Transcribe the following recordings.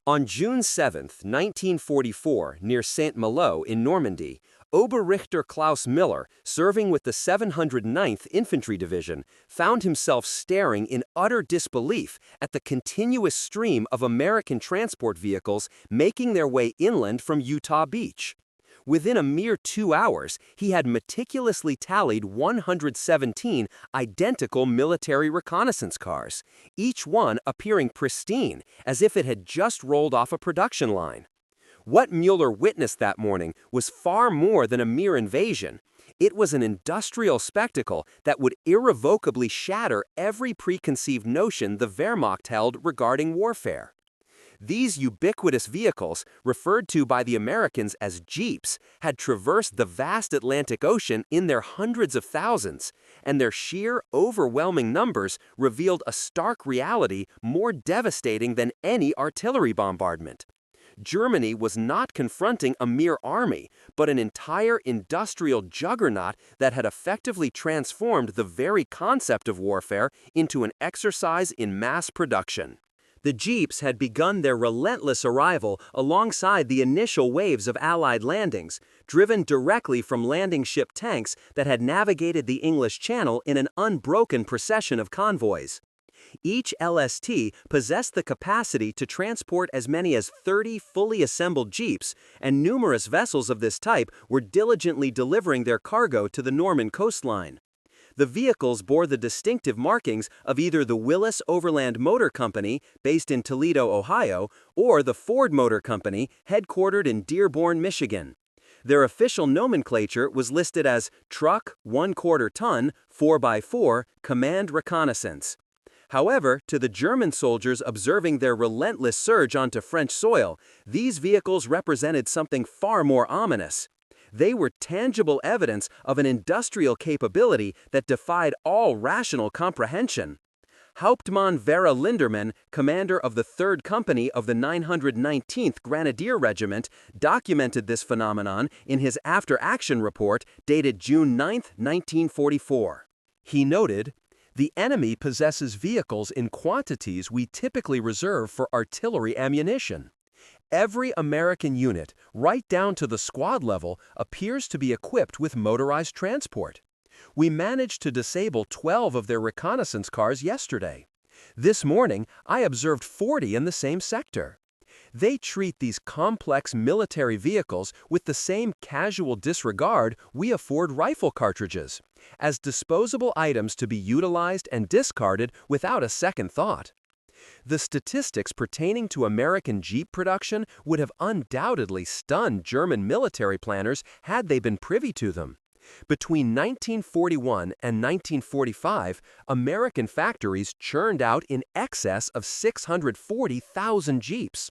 On June 7, 1944, near Saint-Malo in Normandy, Oberrichter Klaus Miller, serving with the 709th Infantry Division, found himself staring in utter disbelief at the continuous stream of American transport vehicles making their way inland from Utah Beach. Within a mere 2 hours, he had meticulously tallied 117 identical military reconnaissance cars, each one appearing pristine, as if it had just rolled off a production line. What Mueller witnessed that morning was far more than a mere invasion. It was an industrial spectacle that would irrevocably shatter every preconceived notion the Wehrmacht held regarding warfare. These ubiquitous vehicles, referred to by the Americans as jeeps, had traversed the vast Atlantic Ocean in their hundreds of thousands, and their sheer, overwhelming numbers revealed a stark reality more devastating than any artillery bombardment. Germany was not confronting a mere army, but an entire industrial juggernaut that had effectively transformed the very concept of warfare into an exercise in mass production. The Jeeps had begun their relentless arrival alongside the initial waves of Allied landings, driven directly from landing ship tanks that had navigated the English Channel in an unbroken procession of convoys. Each LST possessed the capacity to transport as many as 30 fully assembled Jeeps, and numerous vessels of this type were diligently delivering their cargo to the Norman coastline. The vehicles bore the distinctive markings of either the Willis Overland Motor Company, based in Toledo, Ohio, or the Ford Motor Company, headquartered in Dearborn, Michigan. Their official nomenclature was listed as Truck 1/4 Ton 4x4 Command Reconnaissance. However, to the German soldiers observing their relentless surge onto French soil, these vehicles represented something far more ominous. They were tangible evidence of an industrial capability that defied all rational comprehension. Hauptmann Vera Lindermann, commander of the 3rd Company of the 919th Grenadier Regiment, documented this phenomenon in his after-action report dated June 9, 1944. He noted, "The enemy possesses vehicles in quantities we typically reserve for artillery ammunition. Every American unit, right down to the squad level, appears to be equipped with motorized transport. We managed to disable 12 of their reconnaissance cars yesterday. This morning, I observed 40 in the same sector. They treat these complex military vehicles with the same casual disregard we afford rifle cartridges, as disposable items to be utilized and discarded without a second thought." The statistics pertaining to American Jeep production would have undoubtedly stunned German military planners had they been privy to them. Between 1941 and 1945, American factories churned out in excess of 640,000 Jeeps.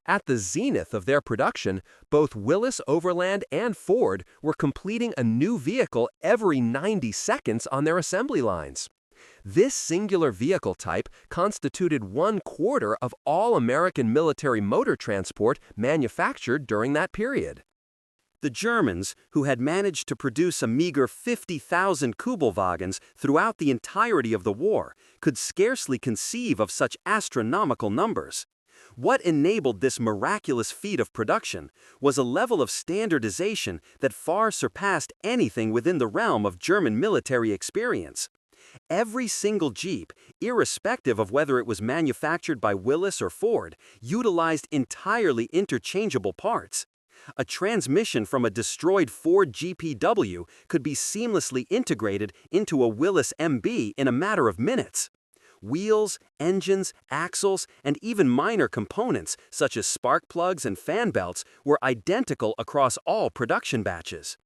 At the zenith of their production, both Willis Overland and Ford were completing a new vehicle every 90 seconds on their assembly lines. This singular vehicle type constituted 1/4 of all American military motor transport manufactured during that period. The Germans, who had managed to produce a meager 50,000 Kubelwagens throughout the entirety of the war, could scarcely conceive of such astronomical numbers. What enabled this miraculous feat of production was a level of standardization that far surpassed anything within the realm of German military experience. Every single Jeep, irrespective of whether it was manufactured by Willis or Ford, utilized entirely interchangeable parts. A transmission from a destroyed Ford GPW could be seamlessly integrated into a Willis MB in a matter of minutes. Wheels, engines, axles, and even minor components such as spark plugs and fan belts were identical across all production batches.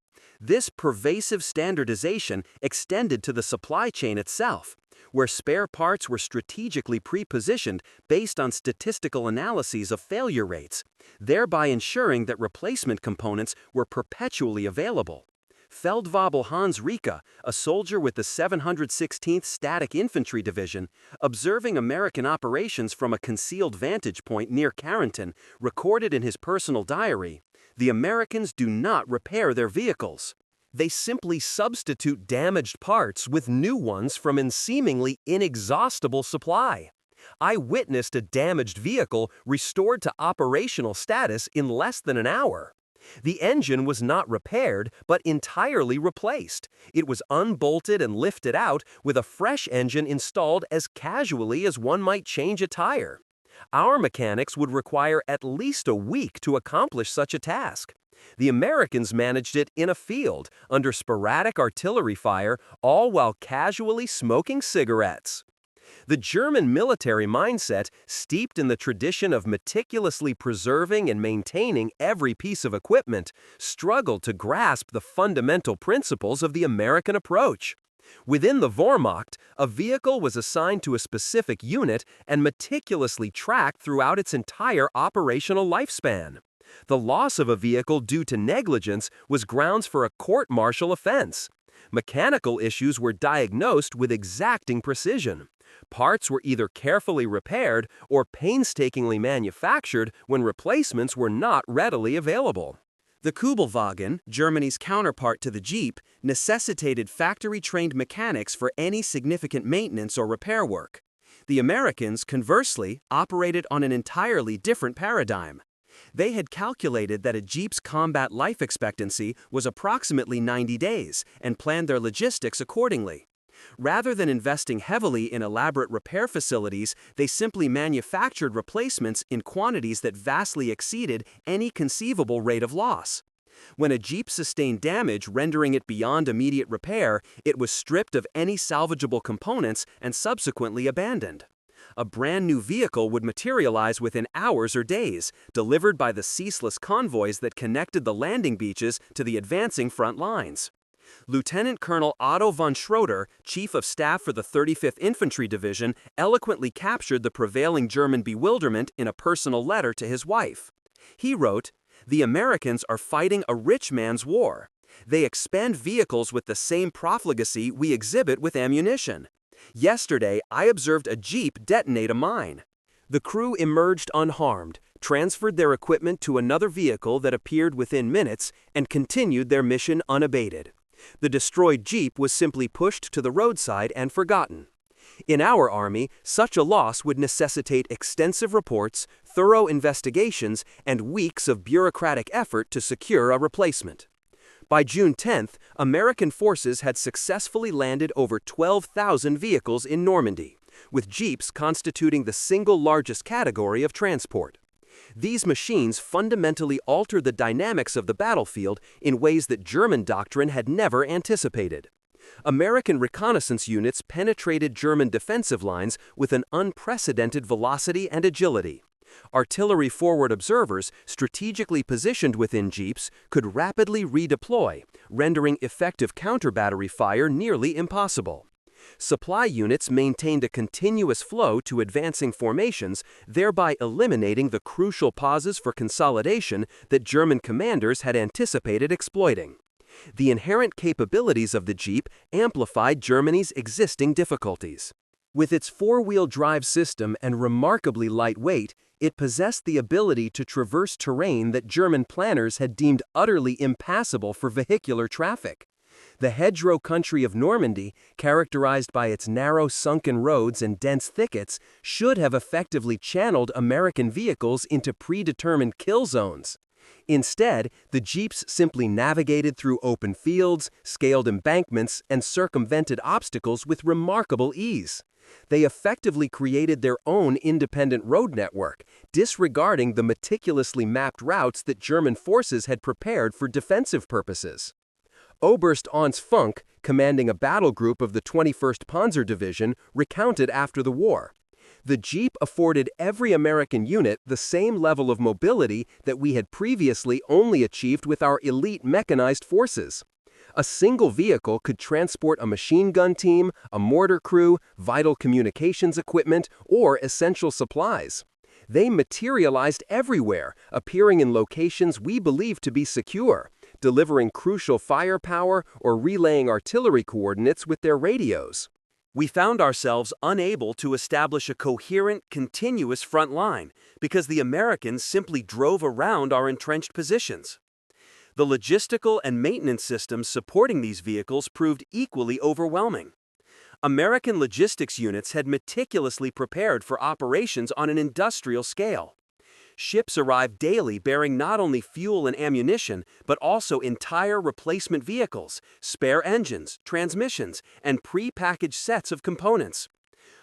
This pervasive standardization extended to the supply chain itself, where spare parts were strategically pre-positioned based on statistical analyses of failure rates, thereby ensuring that replacement components were perpetually available. Feldwebel Hans Rieck, a soldier with the 716th Static Infantry Division, observing American operations from a concealed vantage point near Carrington, recorded in his personal diary, "The Americans do not repair their vehicles. They simply substitute damaged parts with new ones from a seemingly inexhaustible supply. I witnessed a damaged vehicle restored to operational status in less than an hour. The engine was not repaired, but entirely replaced. It was unbolted and lifted out with a fresh engine installed as casually as one might change a tire. Our mechanics would require at least a week to accomplish such a task. The Americans managed it in a field, under sporadic artillery fire, all while casually smoking cigarettes. The German military mindset, steeped in the tradition of meticulously preserving and maintaining every piece of equipment, struggled to grasp the fundamental principles of the American approach. Within the Wehrmacht, a vehicle was assigned to a specific unit and meticulously tracked throughout its entire operational lifespan. The loss of a vehicle due to negligence was grounds for a court-martial offense. Mechanical issues were diagnosed with exacting precision. Parts were either carefully repaired or painstakingly manufactured when replacements were not readily available. The Kübelwagen, Germany's counterpart to the Jeep, necessitated factory-trained mechanics for any significant maintenance or repair work. The Americans, conversely, operated on an entirely different paradigm. They had calculated that a Jeep's combat life expectancy was approximately 90 days and planned their logistics accordingly. Rather than investing heavily in elaborate repair facilities, they simply manufactured replacements in quantities that vastly exceeded any conceivable rate of loss. When a Jeep sustained damage rendering it beyond immediate repair, it was stripped of any salvageable components and subsequently abandoned. A brand new vehicle would materialize within hours or days, delivered by the ceaseless convoys that connected the landing beaches to the advancing front lines. Lieutenant Colonel Otto von Schroeder, Chief of Staff for the 35th Infantry Division, eloquently captured the prevailing German bewilderment in a personal letter to his wife. He wrote, "The Americans are fighting a rich man's war. They expend vehicles with the same profligacy we exhibit with ammunition. Yesterday, I observed a Jeep detonate a mine." The crew emerged unharmed, transferred their equipment to another vehicle that appeared within minutes, and continued their mission unabated. The destroyed Jeep was simply pushed to the roadside and forgotten. In our army, such a loss would necessitate extensive reports, thorough investigations, and weeks of bureaucratic effort to secure a replacement. By June 10th, American forces had successfully landed over 12,000 vehicles in Normandy, with Jeeps constituting the single largest category of transport. These machines fundamentally altered the dynamics of the battlefield in ways that German doctrine had never anticipated. American reconnaissance units penetrated German defensive lines with an unprecedented velocity and agility. Artillery forward observers, strategically positioned within Jeeps, could rapidly redeploy, rendering effective counter-battery fire nearly impossible. Supply units maintained a continuous flow to advancing formations, thereby eliminating the crucial pauses for consolidation that German commanders had anticipated exploiting. The inherent capabilities of the Jeep amplified Germany's existing difficulties. With its four-wheel drive system and remarkably light weight, it possessed the ability to traverse terrain that German planners had deemed utterly impassable for vehicular traffic. The hedgerow country of Normandy, characterized by its narrow sunken roads and dense thickets, should have effectively channeled American vehicles into predetermined kill zones. Instead, the Jeeps simply navigated through open fields, scaled embankments, and circumvented obstacles with remarkable ease. They effectively created their own independent road network, disregarding the meticulously mapped routes that German forces had prepared for defensive purposes. Oberst Hans Funk, commanding a battle group of the 21st Panzer Division, recounted after the war, "The Jeep afforded every American unit the same level of mobility that we had previously only achieved with our elite mechanized forces. A single vehicle could transport a machine gun team, a mortar crew, vital communications equipment, or essential supplies. They materialized everywhere, appearing in locations we believed to be secure, delivering crucial firepower or relaying artillery coordinates with their radios. We found ourselves unable to establish a coherent, continuous front line because the Americans simply drove around our entrenched positions. The logistical and maintenance systems supporting these vehicles proved equally overwhelming. American logistics units had meticulously prepared for operations on an industrial scale. Ships arrived daily bearing not only fuel and ammunition, but also entire replacement vehicles, spare engines, transmissions, and pre-packaged sets of components.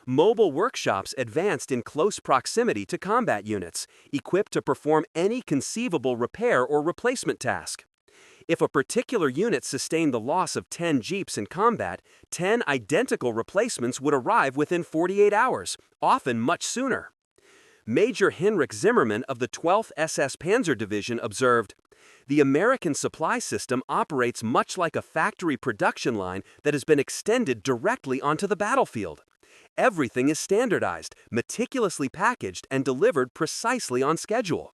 Mobile workshops advanced in close proximity to combat units, equipped to perform any conceivable repair or replacement task. If a particular unit sustained the loss of 10 Jeeps in combat, 10 identical replacements would arrive within 48 hours, often much sooner. Major Heinrich Zimmermann of the 12th SS Panzer Division observed, "The American supply system operates much like a factory production line that has been extended directly onto the battlefield. Everything is standardized, meticulously packaged, and delivered precisely on schedule.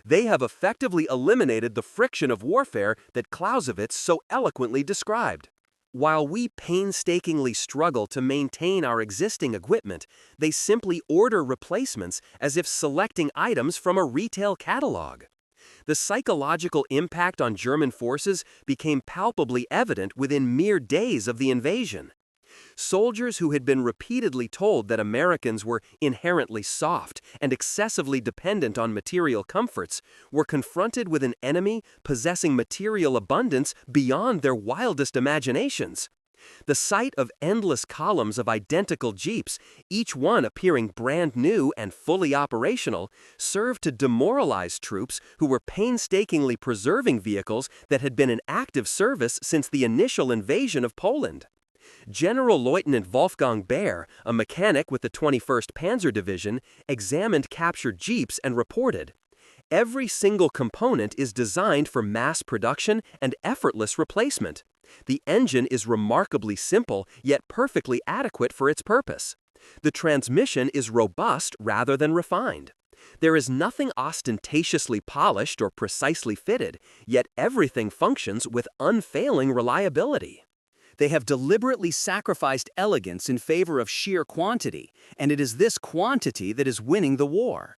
They have effectively eliminated the friction of warfare that Clausewitz so eloquently described." While we painstakingly struggle to maintain our existing equipment, they simply order replacements as if selecting items from a retail catalog. The psychological impact on German forces became palpably evident within mere days of the invasion. Soldiers who had been repeatedly told that Americans were inherently soft and excessively dependent on material comforts were confronted with an enemy possessing material abundance beyond their wildest imaginations. The sight of endless columns of identical Jeeps, each one appearing brand new and fully operational, served to demoralize troops who were painstakingly preserving vehicles that had been in active service since the initial invasion of Poland. General Lieutenant Wolfgang Baer, a mechanic with the 21st Panzer Division, examined captured Jeeps and reported, "Every single component is designed for mass production and effortless replacement. The engine is remarkably simple, yet perfectly adequate for its purpose. The transmission is robust rather than refined. There is nothing ostentatiously polished or precisely fitted, yet everything functions with unfailing reliability." They have deliberately sacrificed elegance in favor of sheer quantity, and it is this quantity that is winning the war.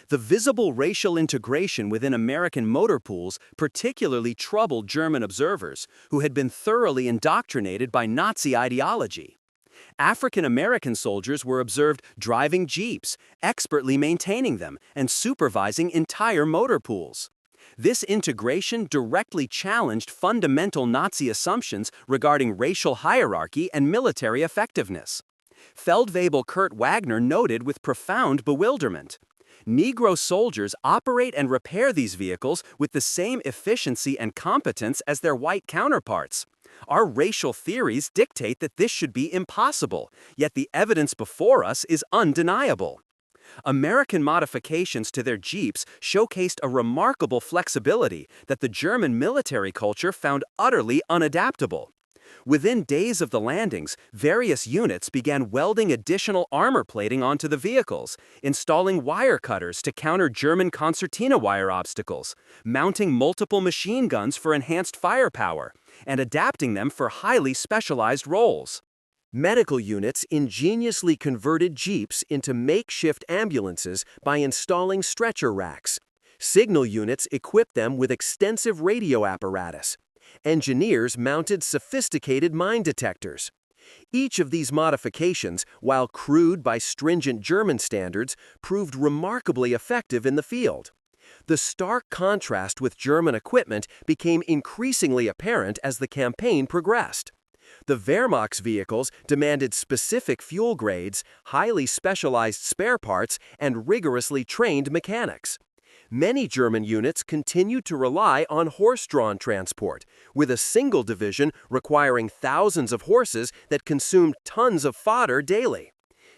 The visible racial integration within American motor pools particularly troubled German observers, who had been thoroughly indoctrinated by Nazi ideology. African American soldiers were observed driving Jeeps, expertly maintaining them, and supervising entire motor pools. This integration directly challenged fundamental Nazi assumptions regarding racial hierarchy and military effectiveness. Feldwebel Kurt Wagner noted with profound bewilderment, "Negro soldiers operate and repair these vehicles with the same efficiency and competence as their white counterparts. Our racial theories dictate that this should be impossible, yet the evidence before us is undeniable." American modifications to their Jeeps showcased a remarkable flexibility that the German military culture found utterly unadaptable. Within days of the landings, various units began welding additional armor plating onto the vehicles, installing wire cutters to counter German concertina wire obstacles, mounting multiple machine guns for enhanced firepower, and adapting them for highly specialized roles. Medical units ingeniously converted Jeeps into makeshift ambulances by installing stretcher racks. Signal units equipped them with extensive radio apparatus. Engineers mounted sophisticated mine detectors. Each of these modifications, while crude by stringent German standards, proved remarkably effective in the field. The stark contrast with German equipment became increasingly apparent as the campaign progressed. The Wehrmacht's vehicles demanded specific fuel grades, highly specialized spare parts, and rigorously trained mechanics. Many German units continued to rely on horse-drawn transport, with a single division requiring thousands of horses that consumed tons of fodder daily.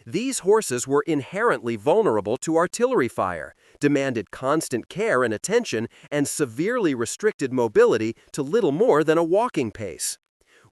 These horses were inherently vulnerable to artillery fire, demanded constant care and attention, and severely restricted mobility to little more than a walking pace.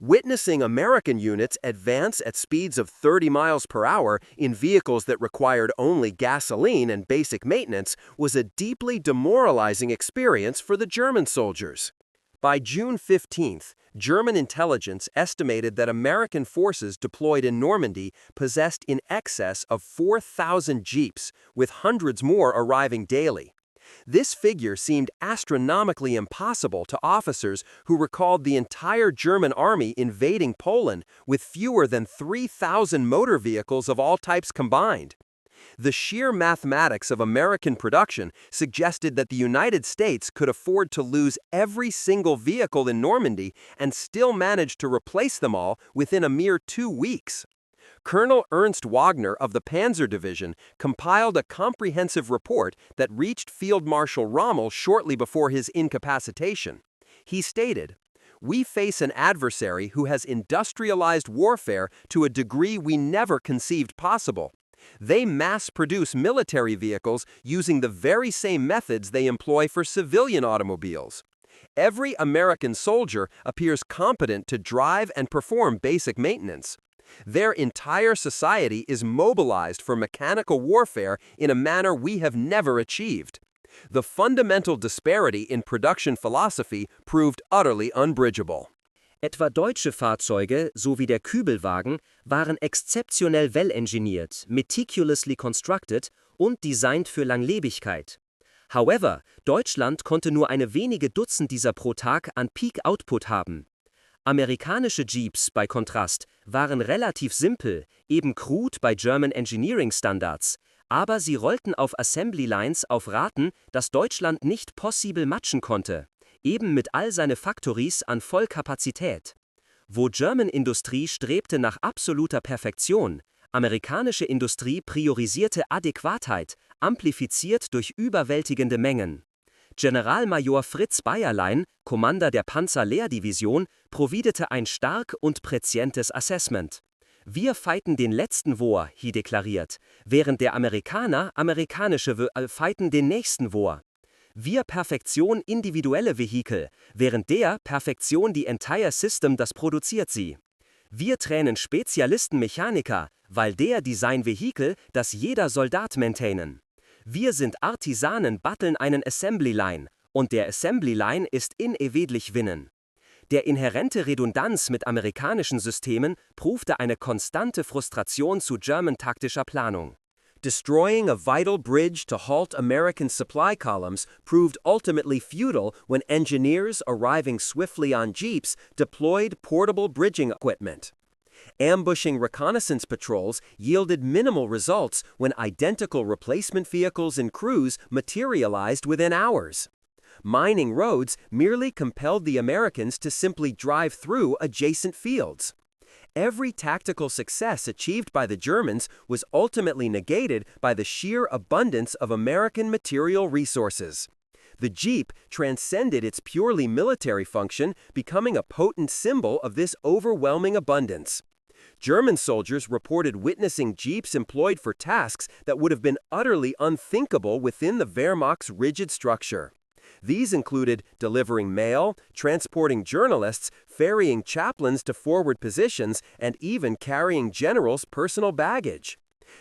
Witnessing American units advance at speeds of 30 miles per hour in vehicles that required only gasoline and basic maintenance was a deeply demoralizing experience for the German soldiers. By June 15th, German intelligence estimated that American forces deployed in Normandy possessed in excess of 4,000 Jeeps, with hundreds more arriving daily. This figure seemed astronomically impossible to officers who recalled the entire German army invading Poland with fewer than 3,000 motor vehicles of all types combined. The sheer mathematics of American production suggested that the United States could afford to lose every single vehicle in Normandy and still manage to replace them all within a mere 2 weeks. Colonel Ernst Wagner of the Panzer Division compiled a comprehensive report that reached Field Marshal Rommel shortly before his incapacitation. He stated, "We face an adversary who has industrialized warfare to a degree we never conceived possible. They mass-produce military vehicles using the very same methods they employ for civilian automobiles. Every American soldier appears competent to drive and perform basic maintenance. Their entire society is mobilized for mechanical warfare in a manner we have never achieved. The fundamental disparity in production philosophy proved utterly unbridgeable." Etwa deutsche Fahrzeuge sowie der Kübelwagen waren exzeptionell well-engineert, meticulously constructed und designed für Langlebigkeit. However, Deutschland konnte nur eine wenige Dutzend dieser pro Tag an Peak Output haben. Amerikanische Jeeps, bei Kontrast, waren relativ simpel, eben crude bei German Engineering Standards, aber sie rollten auf Assembly Lines auf Raten, dass Deutschland nicht possible matchen konnte, eben mit all seine Factories an Vollkapazität. Wo German Industrie strebte nach absoluter Perfektion, amerikanische Industrie priorisierte Adäquatheit, amplifiziert durch überwältigende Mengen. Generalmajor Fritz Bayerlein, Commander der Panzerlehrdivision, providete ein stark und präzientes Assessment. Wir fighten den letzten War, he deklariert, während der Amerikaner amerikanische fighten den nächsten War. Wir Perfektion individuelle Vehikel, während der Perfektion die entire System das produziert sie. Wir trainen Spezialisten Mechaniker, weil der Design Vehikel, das jeder Soldat maintainen. Wir sind Artisanen battlen einen Assembly Line, und der Assembly Line ist inewidlich winnen. Der inhärente Redundanz mit amerikanischen Systemen prüfte eine konstante Frustration zu German taktischer Planung. Destroying a vital bridge to halt American supply columns proved ultimately futile when engineers arriving swiftly on jeeps deployed portable bridging equipment. Ambushing reconnaissance patrols yielded minimal results when identical replacement vehicles and crews materialized within hours. Mining roads merely compelled the Americans to simply drive through adjacent fields. Every tactical success achieved by the Germans was ultimately negated by the sheer abundance of American material resources. The Jeep transcended its purely military function, becoming a potent symbol of this overwhelming abundance. German soldiers reported witnessing Jeeps employed for tasks that would have been utterly unthinkable within the Wehrmacht's rigid structure. These included delivering mail, transporting journalists, ferrying chaplains to forward positions, and even carrying generals' personal baggage.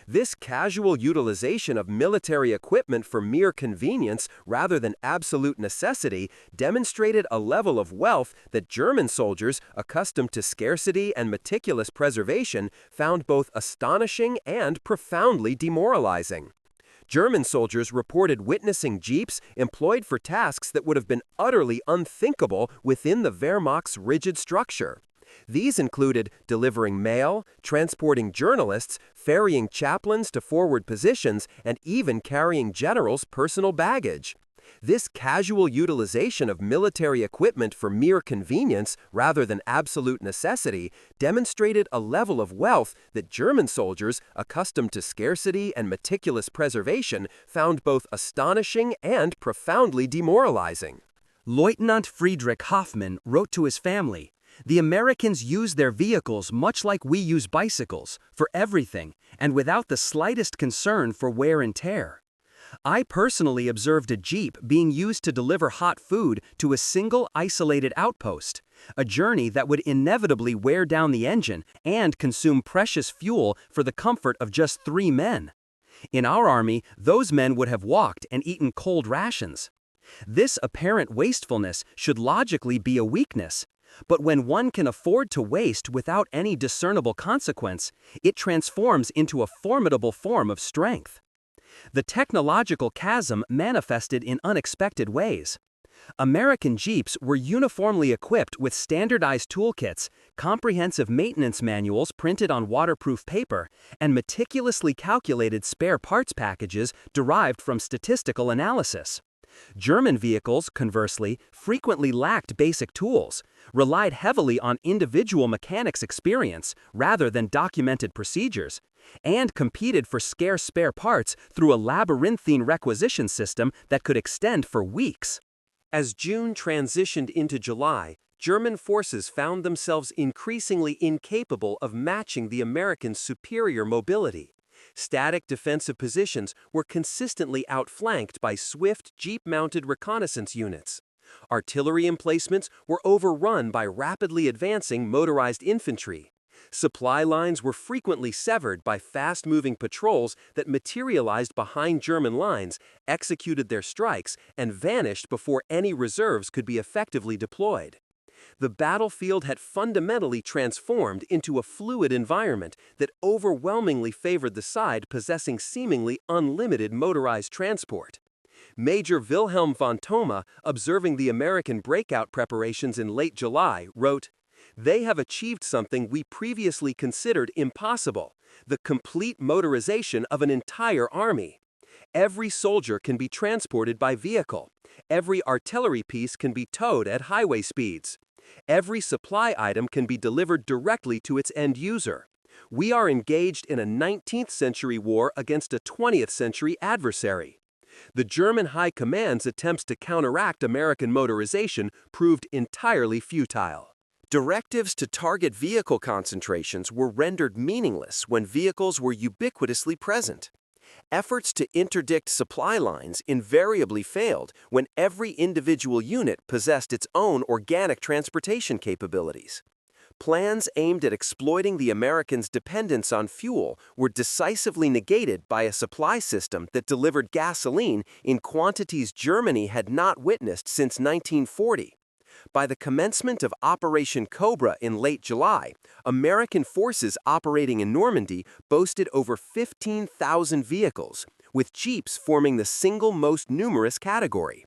This casual utilization of military equipment for mere convenience rather than absolute necessity demonstrated a level of wealth that German soldiers, accustomed to scarcity and meticulous preservation, found both astonishing and profoundly demoralizing. German soldiers reported witnessing jeeps employed for tasks that would have been utterly unthinkable within the Wehrmacht's rigid structure. These included delivering mail, transporting journalists, ferrying chaplains to forward positions, and even carrying generals' personal baggage. This casual utilization of military equipment for mere convenience rather than absolute necessity demonstrated a level of wealth that German soldiers, accustomed to scarcity and meticulous preservation, found both astonishing and profoundly demoralizing. Lieutenant Friedrich Hoffmann wrote to his family, "The Americans use their vehicles much like we use bicycles, for everything, and without the slightest concern for wear and tear. I personally observed a Jeep being used to deliver hot food to a single isolated outpost, a journey that would inevitably wear down the engine and consume precious fuel for the comfort of just 3 men. In our army, those men would have walked and eaten cold rations. This apparent wastefulness should logically be a weakness, but when one can afford to waste without any discernible consequence, it transforms into a formidable form of strength. The technological chasm manifested in unexpected ways. American Jeeps were uniformly equipped with standardized toolkits, comprehensive maintenance manuals printed on waterproof paper, and meticulously calculated spare parts packages derived from statistical analysis. German vehicles, conversely, frequently lacked basic tools, relied heavily on individual mechanics' experience rather than documented procedures, and competed for scarce spare parts through a labyrinthine requisition system that could extend for weeks. As June transitioned into July, German forces found themselves increasingly incapable of matching the Americans' superior mobility. Static defensive positions were consistently outflanked by swift jeep-mounted reconnaissance units. Artillery emplacements were overrun by rapidly advancing motorized infantry. Supply lines were frequently severed by fast-moving patrols that materialized behind German lines, executed their strikes, and vanished before any reserves could be effectively deployed. The battlefield had fundamentally transformed into a fluid environment that overwhelmingly favored the side possessing seemingly unlimited motorized transport. Major Wilhelm von Thoma, observing the American breakout preparations in late July, wrote, "They have achieved something we previously considered impossible, the complete motorization of an entire army. Every soldier can be transported by vehicle. Every artillery piece can be towed at highway speeds. Every supply item can be delivered directly to its end user. We are engaged in a 19th century war against a 20th century adversary." The German High Command's attempts to counteract American motorization proved entirely futile. Directives to target vehicle concentrations were rendered meaningless when vehicles were ubiquitously present. Efforts to interdict supply lines invariably failed when every individual unit possessed its own organic transportation capabilities. Plans aimed at exploiting the Americans' dependence on fuel were decisively negated by a supply system that delivered gasoline in quantities Germany had not witnessed since 1940. By the commencement of Operation Cobra in late July, American forces operating in Normandy boasted over 15,000 vehicles, with jeeps forming the single most numerous category.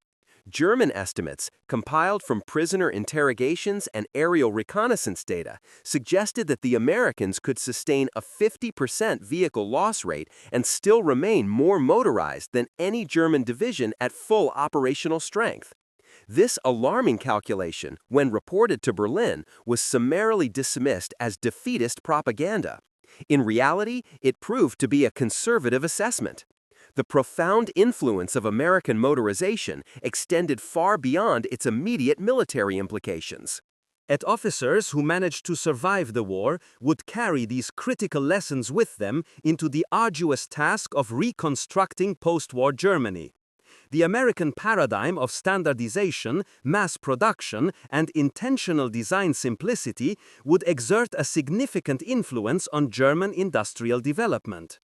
German estimates, compiled from prisoner interrogations and aerial reconnaissance data, suggested that the Americans could sustain a 50% vehicle loss rate and still remain more motorized than any German division at full operational strength. This alarming calculation, when reported to Berlin, was summarily dismissed as defeatist propaganda. In reality, it proved to be a conservative assessment. The profound influence of American motorization extended far beyond its immediate military implications. And officers who managed to survive the war would carry these critical lessons with them into the arduous task of reconstructing post-war Germany. The American paradigm of standardization, mass production, and intentional design simplicity would exert a significant influence on German industrial development.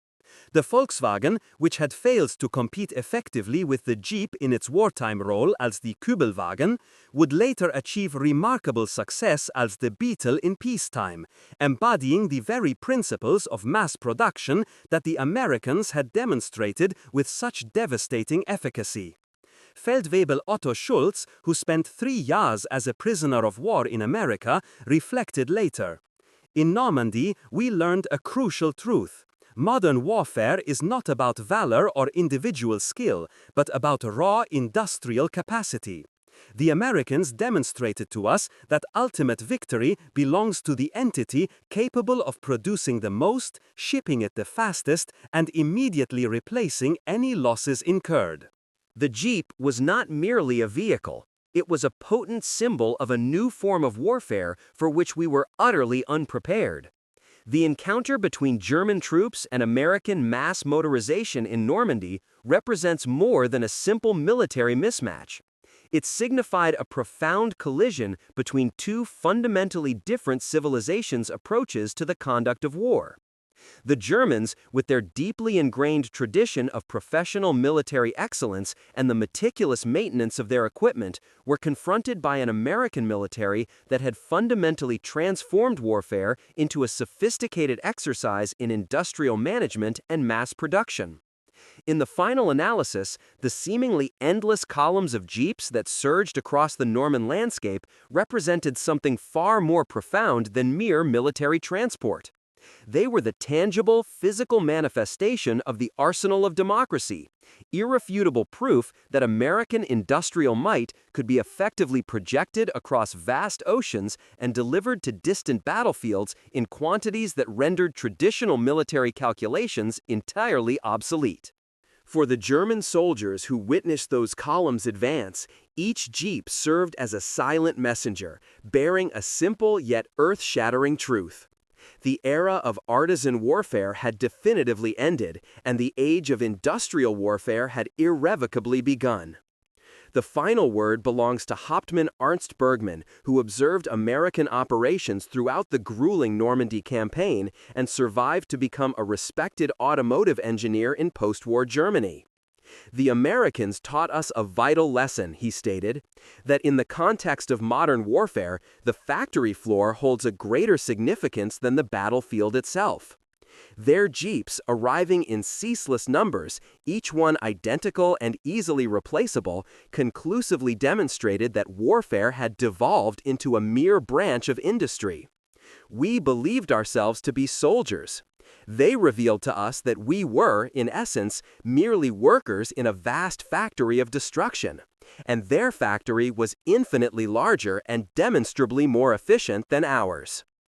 The Volkswagen, which had failed to compete effectively with the Jeep in its wartime role as the Kübelwagen, would later achieve remarkable success as the Beetle in peacetime, embodying the very principles of mass production that the Americans had demonstrated with such devastating efficacy. Feldwebel Otto Schulz, who spent 3 years as a prisoner of war in America, reflected later, "In Normandy, we learned a crucial truth. Modern warfare is not about valor or individual skill, but about raw industrial capacity. The Americans demonstrated to us that ultimate victory belongs to the entity capable of producing the most, shipping it the fastest, and immediately replacing any losses incurred." The Jeep was not merely a vehicle. It was a potent symbol of a new form of warfare for which we were utterly unprepared. The encounter between German troops and American mass motorization in Normandy represents more than a simple military mismatch. It signified a profound collision between two fundamentally different civilizations' approaches to the conduct of war. The Germans, with their deeply ingrained tradition of professional military excellence and the meticulous maintenance of their equipment, were confronted by an American military that had fundamentally transformed warfare into a sophisticated exercise in industrial management and mass production. In the final analysis, the seemingly endless columns of jeeps that surged across the Norman landscape represented something far more profound than mere military transport. They were the tangible, physical manifestation of the arsenal of democracy, irrefutable proof that American industrial might could be effectively projected across vast oceans and delivered to distant battlefields in quantities that rendered traditional military calculations entirely obsolete. For the German soldiers who witnessed those columns advance, each jeep served as a silent messenger, bearing a simple yet earth-shattering truth. The era of artisan warfare had definitively ended, and the age of industrial warfare had irrevocably begun. The final word belongs to Hauptmann Ernst Bergmann, who observed American operations throughout the grueling Normandy campaign and survived to become a respected automotive engineer in post-war Germany. The Americans taught us a vital lesson, he stated, that in the context of modern warfare, the factory floor holds a greater significance than the battlefield itself. Their jeeps, arriving in ceaseless numbers, each one identical and easily replaceable, conclusively demonstrated that warfare had devolved into a mere branch of industry. We believed ourselves to be soldiers. They revealed to us that we were, in essence, merely workers in a vast factory of destruction, and their factory was infinitely larger and demonstrably more efficient than ours.